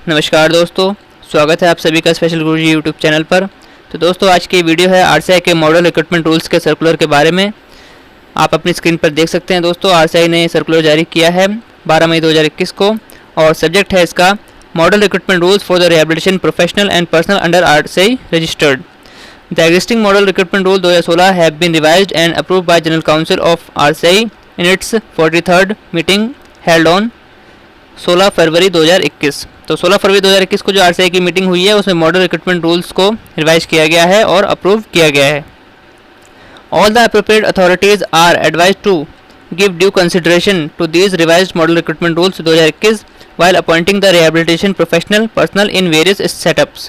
नमस्कार दोस्तों, स्वागत है आप सभी का स्पेशल गुरुजी यूट्यूब चैनल पर। तो दोस्तों आज की वीडियो है आरसीआई के मॉडल रिक्रूटमेंट रूल्स के सर्कुलर के बारे में। आप अपनी स्क्रीन पर देख सकते हैं दोस्तों, आरसीआई ने सर्कुलर जारी किया है 12 मई 2021 को और सब्जेक्ट है इसका model recruitment rules for the rehabilitation professional and personnel under RCI registered. The existing model recruitment rule 2016 have been revised and approved by general council of RCI in its 43rd meeting held on 16 February 2021। तो 16 February 2021 को जो RCI की meeting हुई है उसमें model recruitment rules को revise किया गया है और अप्रूव किया गया है। All the appropriate authorities are advised to give due consideration to these revised model recruitment rules 2021 while appointing the rehabilitation professional personnel in various setups.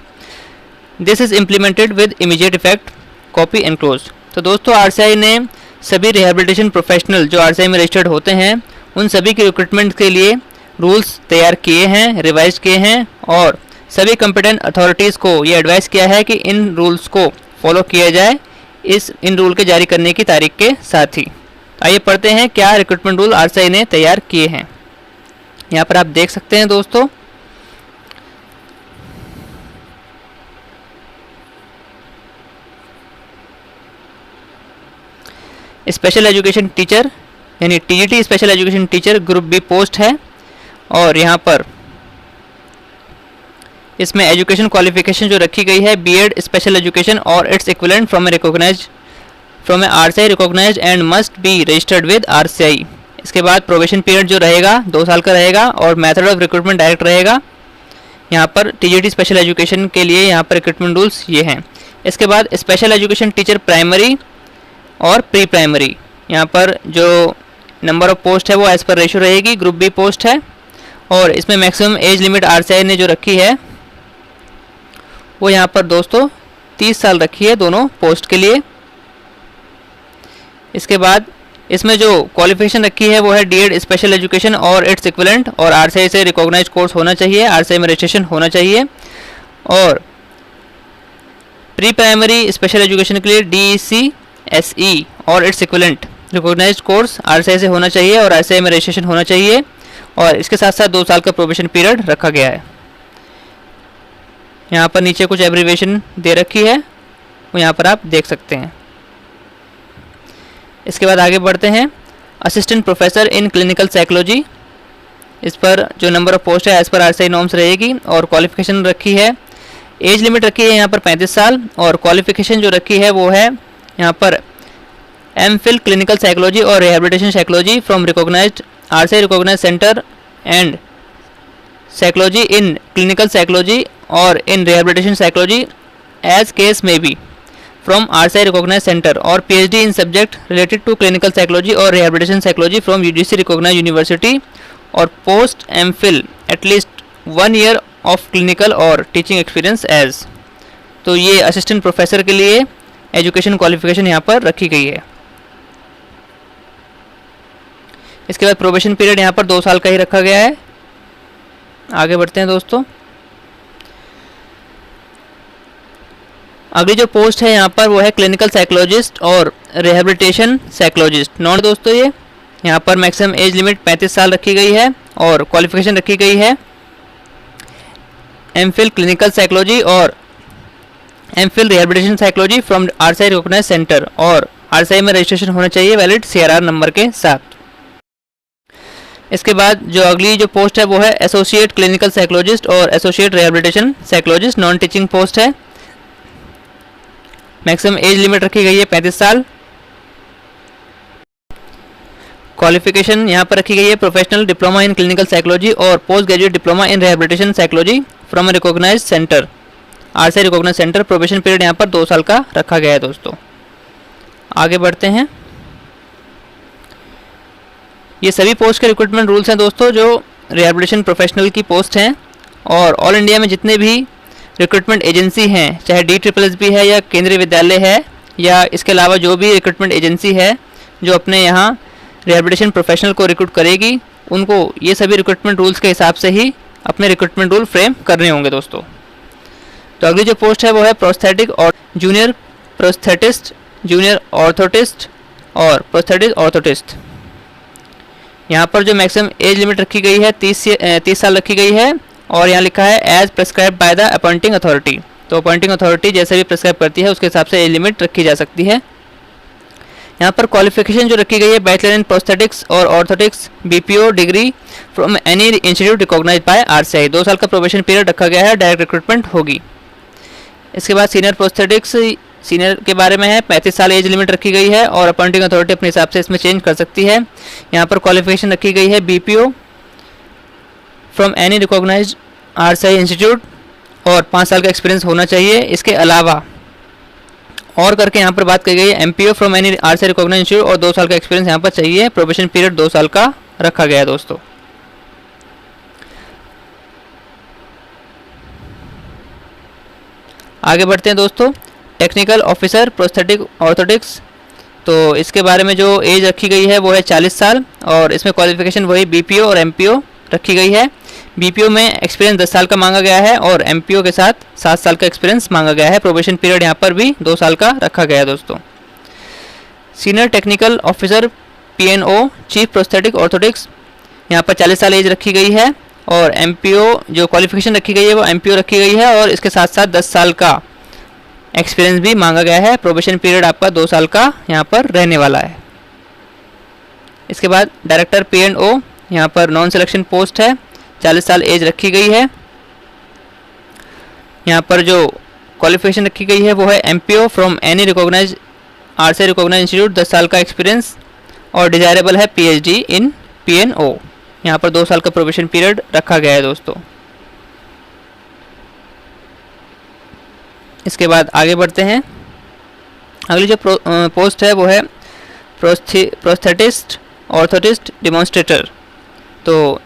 This is implemented with immediate effect. Copy enclosed. तो दोस्तों RCI ने सभी rehabilitation professional जो RCI में registered होते हैं उन सभी के रिक्रूटमेंट के लिए रूल्स तैयार किए हैं, रिवाइज किए हैं और सभी कॉम्पिटेंट अथॉरिटीज़ को ये एडवाइस किया है कि इन रूल्स को फॉलो किया जाए इन रूल के जारी करने की तारीख के साथ ही। आइए पढ़ते हैं क्या रिक्रूटमेंट रूल आरसीआई ने तैयार किए हैं। यहाँ पर आप देख सकते हैं दोस्तों, स्पेशल एजुकेशन टीचर यानी TGT special education teacher group B post है और यहाँ पर इसमें एजुकेशन क्वालिफिकेशन जो रखी गई है बीएड स्पेशल एजुकेशन और its equivalent from a RCI recognised and must be registered with RCI. इसके बाद प्रोबेशन पीरियड जो रहेगा 2 साल का रहेगा और मेथड ऑफ रिक्रूटमेंट डायरेक्ट रहेगा। यहाँ पर टीजीटी स्पेशल एजुकेशन के लिए यहाँ पर रिक्रूटमेंट रूल्स ये हैं। इसके बाद स्पेशल एजुकेशन टीचर प्राइमरी और प्री प्राइमरी, यहाँ पर जो नंबर ऑफ पोस्ट है वो एज पर रेशियो रहेगी, ग्रुप बी पोस्ट है और इसमें मैक्सिमम एज लिमिट आरसीआई ने जो रखी है वो यहाँ पर दोस्तों 30 साल रखी है दोनों पोस्ट के लिए। इसके बाद इसमें जो क्वालिफिकेशन रखी है वो है डीएड स्पेशल एजुकेशन और इट्स इक्विवेलेंट और आरसीआई से रिकॉग्नाइज कोर्स होना चाहिए, आरसीआई में रजिस्ट्रेशन होना चाहिए। और प्री प्राइमरी स्पेशल एजुकेशन के लिए डीईसी एसई और its equivalent recognised course RCI से होना चाहिए और आरसीआई में रजिस्ट्रेशन होना चाहिए और इसके साथ साथ 2 साल का प्रोबेशन पीरियड रखा गया है। यहाँ पर नीचे कुछ एब्रीविएशन दे रखी है वो यहाँ पर आप देख सकते हैं। इसके बाद आगे बढ़ते हैं assistant professor in clinical psychology. इस पर जो नंबर ऑफ पोस्ट है एज पर आरसीआई नॉर्म्स रहेगी और क्वालिफिकेशन रखी है, एज लिमिट रखी है यहाँ पर 35 साल और क्वालिफिकेशन जो रखी है वो है यहाँ पर एमफिल क्लिनिकल साइकोलॉजी और rehabilitation psychology from recognised RCI recognised centre and psychology in clinical psychology और in rehabilitation psychology as case may be from RCI recognised centre और PhD in subject related to clinical psychology और rehabilitation psychology from UGC recognised university और post MPhil at least 1 year of clinical और teaching experience as. तो ये assistant professor के लिए education qualification यहाँ पर रखी गई है। इसके बाद प्रोबेशन पीरियड यहाँ पर 2 साल का ही रखा गया है। आगे बढ़ते हैं दोस्तों, अगली जो पोस्ट है यहाँ पर वो है क्लिनिकल साइकोलॉजिस्ट और रिहेबिलिटेशन साइकोलॉजिस्ट नॉन दोस्तों। ये यहाँ पर मैक्सिमम एज लिमिट 35 साल रखी गई है और क्वालिफिकेशन रखी गई है एमफिल क्लिनिकल साइकोलॉजी और MPhil rehabilitation psychology from RCI recognised centre और आरसीआई में रजिस्ट्रेशन होना चाहिए वैलिड सीआरआर नंबर के साथ। इसके बाद जो अगली जो पोस्ट है वो है एसोसिएट क्लिनिकल साइकोलॉजिस्ट और associate rehabilitation psychologist non teaching post है। मैक्सिमम एज लिमिट रखी गई है 35 साल। क्वालिफिकेशन यहाँ पर रखी गई है professional diploma in clinical psychology और post graduate diploma in rehabilitation psychology from a recognised centre RCI recognised centre. Probation period यहाँ पर 2 साल का रखा गया है दोस्तों। आगे बढ़ते हैं, ये सभी पोस्ट के रिक्रूटमेंट रूल्स हैं दोस्तों जो रिहेबिलिटेशन प्रोफेशनल की पोस्ट हैं और ऑल इंडिया में जितने भी रिक्रूटमेंट एजेंसी हैं चाहे DSSB है या केंद्रीय विद्यालय है या इसके अलावा जो भी रिक्रूटमेंट एजेंसी है जो अपने यहाँ रिहेबिलिटेशन प्रोफेशनल को रिक्रूट करेगी उनको ये सभी रिक्रूटमेंट रूल्स के हिसाब से ही अपने रिक्रूटमेंट रूल फ्रेम करने होंगे दोस्तों। तो अगली जो पोस्ट है वो है प्रोस्थेटिक और जूनियर प्रोस्थेटिस्ट, जूनियर ऑर्थोटिस्ट और प्रोस्थेटिक ऑर्थोटिस्ट। यहाँ पर जो मैक्सिमम एज लिमिट रखी गई है 30 साल रखी गई है और यहाँ लिखा है as prescribe by the appointing authority. तो अपॉइंटिंग अथॉरिटी जैसे भी प्रेस्क्राइब करती है उसके हिसाब से एज लिमिट रखी जा सकती है। यहाँ पर क्वालिफिकेशन जो रखी गई है बैचलर इन प्रोस्थेटिक्स और orthotics BPO degree from any institute recognised by RCI. 2 साल का प्रोबेशन पीरियड रखा गया है, डायरेक्ट रिक्रूटमेंट होगी। इसके बाद सीनियर प्रोस्थेटिक्स सीनियर के बारे में है, 35 साल एज लिमिट रखी गई है और अपॉइंटिंग अथॉरिटी अपने हिसाब से इसमें चेंज कर सकती है। यहाँ पर क्वालिफिकेशन रखी गई है BPO from any recognised RCI institute और 5 साल का एक्सपीरियंस होना चाहिए। इसके अलावा और करके यहाँ पर बात की गई है MPO from any RCI recognised institute और 2 साल का एक्सपीरियंस यहाँ पर चाहिए। प्रोबेशन पीरियड 2 साल का रखा गया है दोस्तों। आगे बढ़ते हैं दोस्तों, टेक्निकल ऑफिसर प्रोस्थेटिक ऑर्थोटिक्स। तो इसके बारे में जो एज रखी गई है वो है 40 साल और इसमें क्वालिफिकेशन वही बीपीओ और एमपीओ रखी गई है। बीपीओ में एक्सपीरियंस 10 साल का मांगा गया है और एमपीओ के साथ 7 साल का एक्सपीरियंस मांगा गया है। प्रोबेशन पीरियड यहाँ पर भी 2 साल का रखा गया है दोस्तों। Senior technical officer PNO chief prosthetic orthotics, यहाँ पर 40 साल एज रखी गई है और एमपीओ जो क्वालिफिकेशन रखी गई है वो एमपीओ रखी गई है और इसके साथ साथ 10 साल का एक्सपीरियंस भी मांगा गया है। प्रोबेशन पीरियड आपका 2 साल का यहाँ पर रहने वाला है। इसके बाद डायरेक्टर पीएनओ, यहाँ पर नॉन सिलेक्शन पोस्ट है, 40 साल एज रखी गई है। यहाँ पर जो क्वालिफिकेशन रखी गई है वो है MPO from any recognised RCI recognised institute, 10 साल का एक्सपीरियंस और डिजायरेबल है पीएचडी इन पीएनओ। यहाँ पर 2 साल का प्रोबेशन पीरियड रखा गया है दोस्तों। इसके बाद आगे बढ़ते हैं, अगली जो पोस्ट है वो है प्रोस्थेटिस्ट ऑर्थोटिस्ट डिमॉन्स्ट्रेटर। तो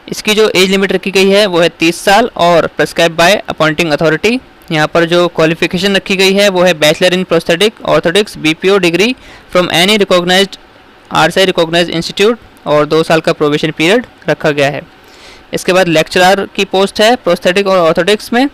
इसकी जो एज लिमिट रखी गई है वो है 30 साल और प्रेस्क्राइब बाय अपॉइंटिंग अथॉरिटी। यहाँ पर जो क्वालिफिकेशन रखी गई है वो है bachelor in prosthetic orthotics BPO degree from any recognised RCI recognised institute और 2 साल का प्रोबेशन पीरियड रखा गया है। इसके बाद लेक्चरर की पोस्ट है प्रोस्थेटिक और ऑर्थोटिक्स में,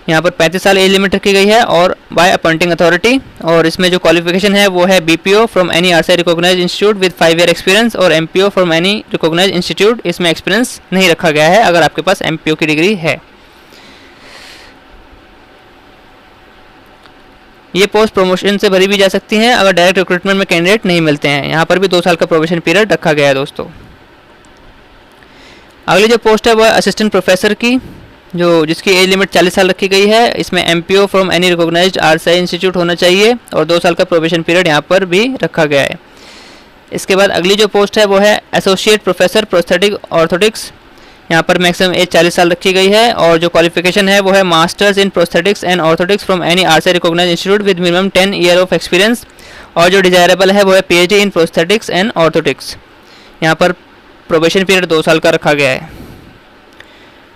यहाँ पर 35 साल एज लिमिट रखी गई है और बाय अपॉइंटिंग अथॉरिटी और इसमें जो क्वालिफिकेशन है वो है BPO from any RCI recognised institute with 5 year experience और MPO from any recognised institute. इसमें एक्सपीरियंस नहीं रखा गया है अगर आपके पास एमपीओ की डिग्री है। ये पोस्ट प्रमोशन से भरी भी जा सकती हैं अगर डायरेक्ट रिक्रूटमेंट में कैंडिडेट नहीं मिलते हैं। यहाँ पर भी 2 साल का प्रोबेशन पीरियड रखा गया है दोस्तों। अगली जो पोस्ट है वो है असिस्टेंट प्रोफेसर की, जो जिसकी एज लिमिट 40 साल रखी गई है। इसमें MPO from any recognised RCI institute होना चाहिए और 2 साल का प्रोबेशन पीरियड यहाँ पर भी रखा गया है। इसके बाद अगली जो पोस्ट है वो है एसोसिएट प्रोफेसर प्रोस्थेटिक ऑर्थोटिक्स। यहाँ पर मैक्सिमम एज 40 साल रखी गई है और जो क्वालिफिकेशन है वो है masters in prosthetics and orthotics from any RCI recognised institute with minimum 10 year of experience और जो डिजायरेबल है वो है PhD in prosthetics and orthotics. यहाँ पर प्रोबेशन पीरियड 2 साल का रखा गया है।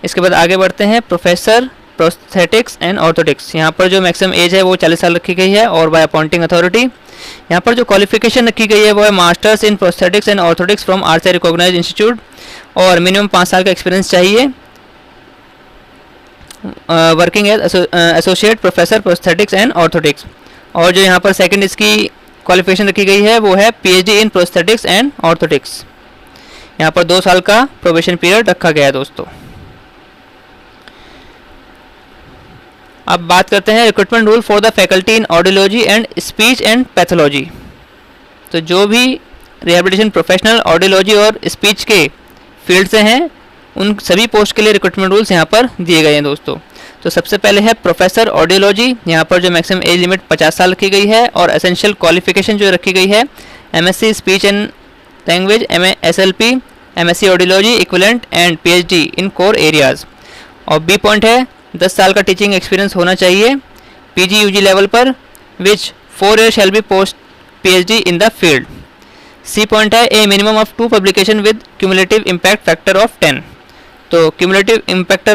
इसके बाद आगे बढ़ते हैं प्रोफेसर प्रोस्थेटिक्स एंड ऑर्थोटिक्स। यहाँ पर जो मैक्सिमम एज है वो 40 साल रखी गई है और बाय अपॉइंटिंग अथॉरिटी। यहाँ पर जो क्वालिफिकेशन रखी गई है वो है masters in prosthetics and orthotics from RCI recognised institute और मिनिमम 5 साल का एक्सपीरियंस चाहिए। Working as associate professor prosthetics and orthotics और जो यहाँ पर सेकंड इसकी क्वालिफिकेशन रखी गई है वो है PhD in prosthetics and orthotics. यहाँ पर 2 साल का प्रोबेशन पीरियड रखा गया है दोस्तों। अब बात करते हैं recruitment rule for the faculty in audiology and speech and pathology. तो जो भी रिहैबिलिटेशन प्रोफेशनल ऑडियोलॉजी और स्पीच के फील्ड से हैं उन सभी पोस्ट के लिए रिक्रूटमेंट रूल्स यहाँ पर दिए गए हैं दोस्तों। तो सबसे पहले है प्रोफेसर ऑडियोलॉजी। यहाँ पर जो मैक्सिमम एज लिमिट 50 साल रखी गई है और एसेंशियल क्वालिफिकेशन जो रखी गई है MSc speech and language, SLP, MSc audiology equivalent and PhD in core areas. और बी पॉइंट है 10 साल का टीचिंग एक्सपीरियंस होना चाहिए पीजी यूजी लेवल पर which 4 year shall be post PhD in the field. C point है a minimum of 2 publication with cumulative impact factor of 10। तो cumulative impact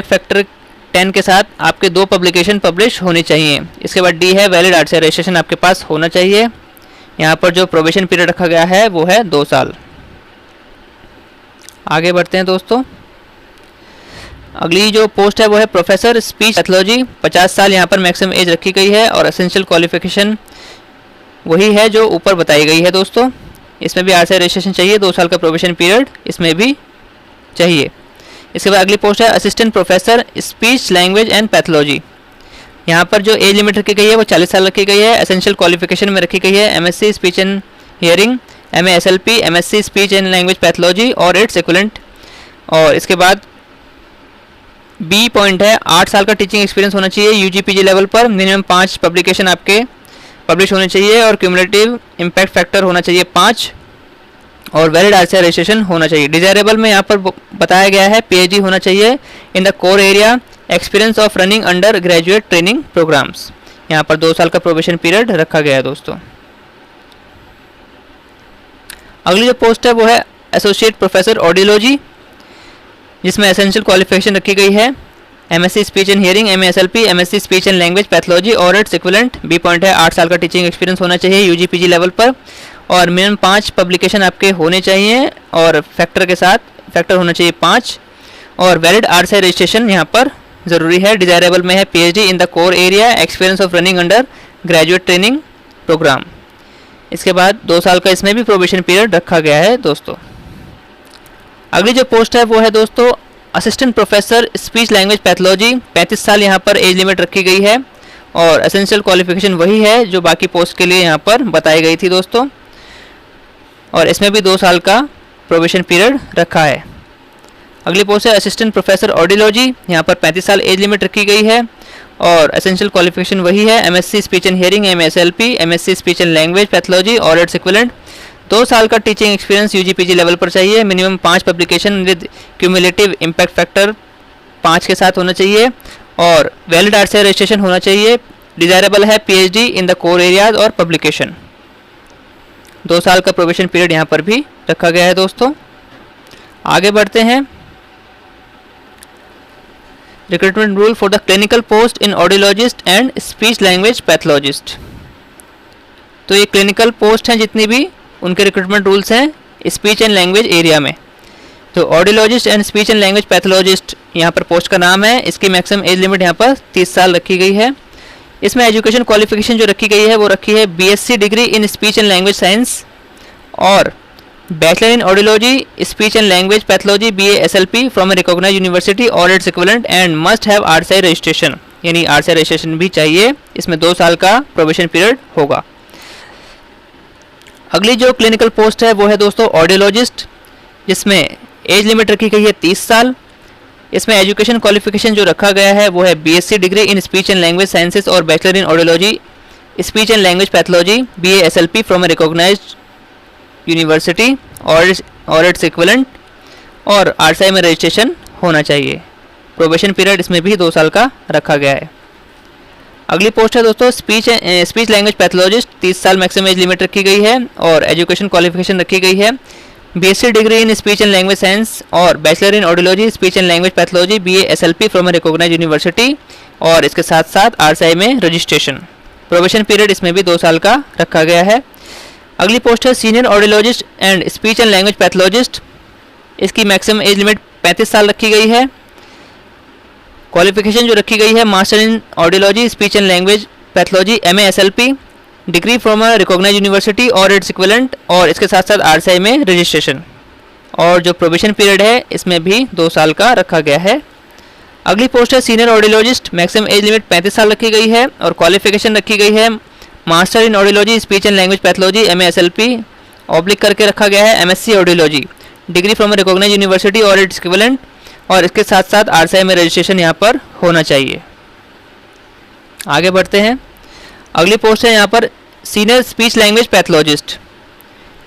factor 10 के साथ आपके 2 पब्लिकेशन पब्लिश होनी चाहिए। इसके बाद डी है वैलिड आरटीआई रजिस्ट्रेशन आपके पास होना चाहिए। यहाँ पर जो प्रोबेशन पीरियड रखा गया है वो है 2 साल। आगे बढ़ते हैं दोस्तों, अगली जो पोस्ट है वो है प्रोफेसर स्पीच पैथोलॉजी। 50 साल यहाँ पर मैक्सिमम एज रखी गई है और एसेंशियल क्वालिफिकेशन वही है जो ऊपर बताई गई है दोस्तों। इसमें भी RCI रजिस्ट्रेशन चाहिए, 2 साल का प्रोबेशन पीरियड इसमें भी चाहिए। इसके बाद अगली पोस्ट है assistant professor speech language and pathology. यहाँ पर जो एज लिमिट रखी गई है वो 40 साल रखी गई है। एसेंशियल क्वालिफिकेशन में रखी गई है MSc speech and hearing, MA SLP, MSc speech and language pathology और इट्स इक्विवेलेंट। और इसके बाद बी पॉइंट है 8 साल का टीचिंग एक्सपीरियंस होना चाहिए UGPG लेवल पर, मिनिमम 5 पब्लिकेशन आपके पब्लिश होने चाहिए और क्यूमुलेटिव इम्पैक्ट फैक्टर होना चाहिए 5 और वैलिड RCI रजिस्ट्रेशन होना चाहिए। डिजायरेबल में यहाँ पर बताया गया है PhD होना चाहिए in the core area, experience of running undergraduate training programmes. यहाँ पर 2 साल का प्रोबेशन पीरियड रखा गया है दोस्तों। अगली जो पोस्ट है वो है एसोसिएट प्रोफेसर ऑडियोलॉजी, जिसमें एसेंशियल क्वालिफिकेशन रखी गई है MSc speech and hearing, MA SLP, MSc speech and language pathology और इट्स इक्विवेलेंट। बी पॉइंट है 8 साल का टीचिंग एक्सपीरियंस होना चाहिए UGPG लेवल पर और मिनिमम 5 पब्लिकेशन आपके होने चाहिए और फैक्टर के साथ फैक्टर होना चाहिए 5 और वैलिड RCI रजिस्ट्रेशन यहाँ पर ज़रूरी है। डिजायरेबल में है PhD in the core area, experience of running undergraduate training programme. इसके बाद 2 साल का इसमें भी प्रोबेशन पीरियड रखा गया है दोस्तों। अगली जो पोस्ट है वो है दोस्तों assistant professor speech language pathology. 35 साल यहाँ पर एज लिमिट रखी गई है और एसेंशियल क्वालिफिकेशन वही है जो बाकी पोस्ट के लिए यहाँ पर बताई गई थी दोस्तों, और इसमें भी 2 साल का प्रोबेशन पीरियड रखा है। अगली पोस्ट है असिस्टेंट प्रोफेसर ऑडियोलॉजी। यहाँ पर 35 साल एज लिमिट रखी गई है और एसेंशियल क्वालिफिकेशन वही है MSc speech and hearing, MA SLP, MSc speech and language pathology और इट्स इक्विवेलेंट। 2 साल का टीचिंग एक्सपीरियंस UGPG लेवल पर चाहिए, minimum 5 publication with cumulative impact factor 5 के साथ होना चाहिए और वैलिड RCI रजिस्ट्रेशन होना चाहिए। डिजायरेबल है PhD in the core areas और पब्लिकेशन। 2 साल का प्रोबेशन पीरियड यहाँ पर भी रखा गया है दोस्तों। आगे बढ़ते हैं। Recruitment rule for the clinical post in audiologist and speech language pathologist. तो ये क्लिनिकल पोस्ट हैं जितनी भी, उनके रिक्रूटमेंट रूल्स हैं स्पीच एंड लैंग्वेज एरिया में। तो audiologist and speech and language pathologist यहाँ पर पोस्ट का नाम है। इसकी मैक्सिमम एज लिमिट यहाँ पर 30 साल रखी गई है। इसमें एजुकेशन क्वालिफिकेशन जो रखी गई है वो रखी है BSc degree in speech and language science और bachelor in audiology speech and language pathology BA SLP from a recognised university और its equivalent and must have RCI registration, यानी RCI रजिस्ट्रेशन भी चाहिए। इसमें 2 साल का प्रोबेशन पीरियड होगा। अगली जो क्लिनिकल पोस्ट है वो है दोस्तों ऑडियोलॉजिस्ट, जिसमें एज लिमिट रखी गई है 30 साल। इसमें एजुकेशन क्वालिफिकेशन जो रखा गया है वो है BSc degree in speech and language sciences और bachelor in audiology speech and language pathology BA SLP from a recognised university और इट्स इक्विवेलेंट और RCI में रजिस्ट्रेशन होना चाहिए। प्रोबेशन पीरियड इसमें भी 2 साल का रखा गया है। अगली पोस्ट है दोस्तों स्पीच लैंग्वेज पैथोलॉजिस्ट। 30 साल मैक्सिमम एज लिमिट रखी गई है और एजुकेशन क्वालिफिकेशन रखी गई है BSc degree in speech and language science और bachelor in audiology speech and language pathology BA SLP from a recognised university और इसके साथ साथ RCI में रजिस्ट्रेशन। प्रोबेशन पीरियड इसमें भी 2 साल का रखा गया है। अगली पोस्ट है senior audiologist and speech and language pathologist. इसकी मैक्सिमम एज लिमिट 35 साल रखी गई है। क्वालिफिकेशन जो रखी गई है master in audiology speech and language pathology MA SLP degree from a recognised university और इट्स इक्विवेलेंट और इसके साथ साथ RCI में रजिस्ट्रेशन। और जो प्रोबेशन पीरियड है इसमें भी 2 साल का रखा गया है। अगली पोस्ट है senior audiologist. Maximum age limit 35 साल रखी गई है और क्वालिफिकेशन रखी गई है master in audiology speech and language pathology MA SLP oblique करके रखा गया है MSc audiology degree from a recognised university और इट्स इक्विवेलेंट और इसके साथ साथ RCI में रजिस्ट्रेशन यहाँ पर होना चाहिए। आगे बढ़ते हैं। अगली पोस्ट है यहाँ पर सीनियर स्पीच लैंग्वेज पैथोलॉजिस्ट।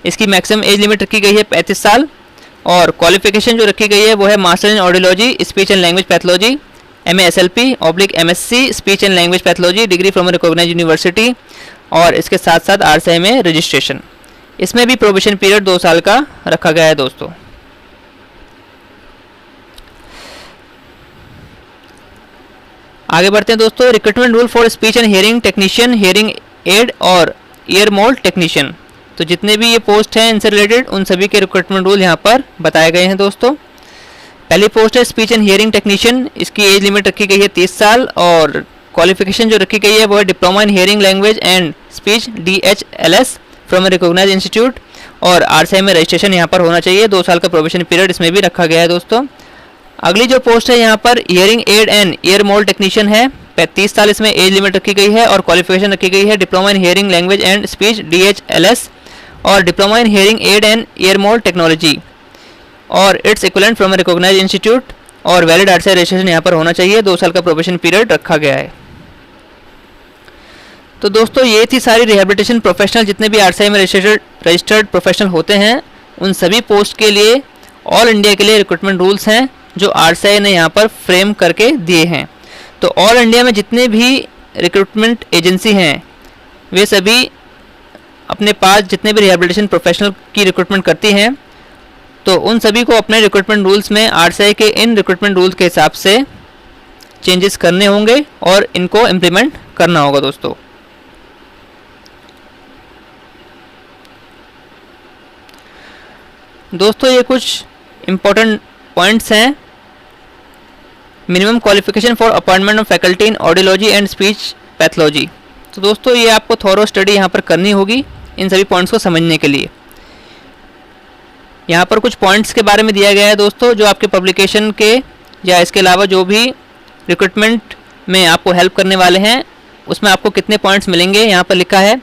इसकी मैक्सिमम एज लिमिट रखी गई है 35 साल और क्वालिफिकेशन जो रखी गई है वो है master in audiology speech and language pathology MA SLP oblique MSc speech and language pathology degree from recognised university और इसके साथ साथ RCI में रजिस्ट्रेशन। इसमें भी प्रोबेशन पीरियड 2 साल का रखा गया है दोस्तों। आगे बढ़ते हैं दोस्तों। Recruitment rule for speech and hearing technician, hearing aid और ईयर मोल्ड टेक्नीशियन। तो जितने भी ये पोस्ट हैं इनसे रिलेटेड उन सभी के रिक्रूटमेंट रूल यहाँ पर बताए गए हैं दोस्तों। पहली पोस्ट है स्पीच एंड हियरिंग टेक्नीशियन। इसकी एज लिमिट रखी गई है 30 साल और क्वालिफिकेशन जो रखी गई है वो है diploma in hearing language and speech DHLS from a recognised institute और आरसीआई में रजिस्ट्रेशन यहाँ पर होना चाहिए। 2 साल का प्रोबेशन पीरियड इसमें भी रखा गया है दोस्तों। अगली जो पोस्ट है यहाँ पर hearing aid and ear mould technician है। 35 साल इसमें एज लिमिट रखी गई है और क्वालिफिकेशन रखी गई है diploma in hearing language and speech DHLS और diploma in hearing aid and ear mould technology और its equivalent from a recognised institute और वैलिड आरसीआई रजिस्ट्रेशन यहाँ पर होना चाहिए। 2 साल का प्रोबेशन पीरियड रखा गया है। तो दोस्तों ये थी सारी रिहैबिलिटेशन प्रोफेशनल जितने भी आरसीआई में रजिस्टर्ड प्रोफेशनल होते हैं उन सभी पोस्ट के लिए ऑल इंडिया के लिए रिक्रूटमेंट रूल्स हैं जो आरसीआई ने यहाँ पर फ्रेम करके दिए हैं। तो ऑल इंडिया में जितने भी रिक्रूटमेंट एजेंसी हैं वे सभी अपने पास जितने भी रिहैबिलिटेशन प्रोफेशनल की रिक्रूटमेंट करती हैं तो उन सभी को अपने रिक्रूटमेंट रूल्स में आरसीआई के इन रिक्रूटमेंट रूल्स के हिसाब से चेंजेस करने होंगे और इनको इम्प्लीमेंट करना होगा दोस्तों। दोस्तों ये कुछ इम्पोर्टेंट पॉइंट्स हैं। Minimum qualification for appointment of faculty in audiology and speech pathology. तो दोस्तों ये आपको थॉरो स्टडी यहाँ पर करनी होगी इन सभी पॉइंट्स को समझने के लिए। यहाँ पर कुछ पॉइंट्स के बारे में दिया गया है दोस्तों जो आपके पब्लिकेशन के या इसके अलावा जो भी रिक्रूटमेंट में आपको हेल्प करने वाले हैं उसमें आपको कितने पॉइंट्स मिलेंगे। यहाँ पर लिखा है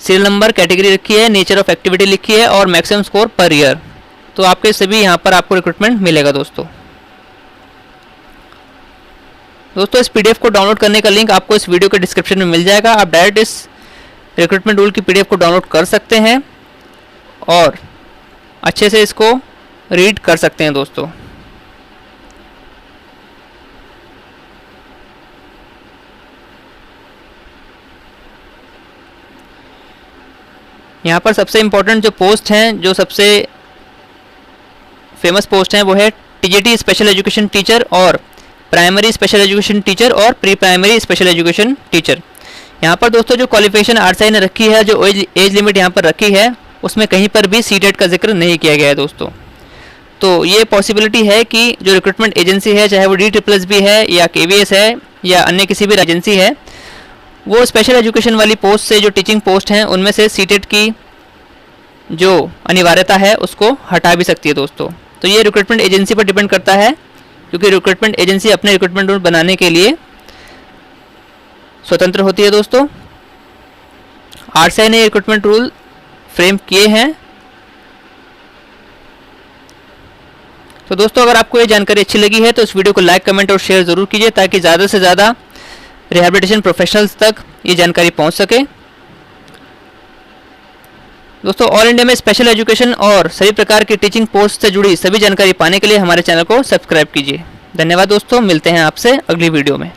सीरियल नंबर, कैटेगरी रखी है, नेचर ऑफ एक्टिविटी लिखी है और मैक्सिमम स्कोर पर ईयर। तो आपके सभी यहाँ पर आपको रिक्रूटमेंट मिलेगा दोस्तों। इस पीडीएफ को डाउनलोड करने का लिंक आपको इस वीडियो के डिस्क्रिप्शन में मिल जाएगा। आप डायरेक्ट इस रिक्रूटमेंट रूल की पीडीएफ को डाउनलोड कर सकते हैं और अच्छे से इसको रीड कर सकते हैं दोस्तों। यहाँ पर सबसे इम्पोर्टेंट जो पोस्ट हैं, जो सबसे फेमस पोस्ट हैं वो है टीजीटी स्पेशल एजुकेशन टीचर और प्राइमरी स्पेशल एजुकेशन टीचर और pre primary special education teacher. यहाँ पर दोस्तों जो क्वालिफिकेशन आरसीआई ने रखी है, जो एज लिमिट यहाँ पर रखी है, उसमें कहीं पर भी सीटेट का जिक्र नहीं किया गया है दोस्तों। तो ये पॉसिबिलिटी है कि जो रिक्रूटमेंट एजेंसी है, चाहे वो DSSS है या KVS है या अन्य किसी भी एजेंसी है, वो स्पेशल एजुकेशन वाली पोस्ट से जो टीचिंग पोस्ट हैं उनमें से सीटेट की जो अनिवार्यता है उसको हटा भी सकती है दोस्तों। तो ये रिक्रूटमेंट एजेंसी पर डिपेंड करता है क्योंकि रिक्रूटमेंट एजेंसी अपने रिक्रूटमेंट रूल बनाने के लिए स्वतंत्र होती है दोस्तों। आरसीआई ने रिक्रूटमेंट रूल फ्रेम किए हैं। तो दोस्तों अगर आपको ये जानकारी अच्छी लगी है तो इस वीडियो को लाइक, कमेंट और शेयर ज़रूर कीजिए ताकि ज़्यादा से ज़्यादा रिहैबिलिटेशन प्रोफेशनल्स तक ये जानकारी पहुंच सके। दोस्तों ऑल इंडिया में स्पेशल एजुकेशन और सभी प्रकार की टीचिंग पोस्ट से जुड़ी सभी जानकारी पाने के लिए हमारे चैनल को सब्सक्राइब कीजिए। धन्यवाद दोस्तों, मिलते हैं आपसे अगली वीडियो में।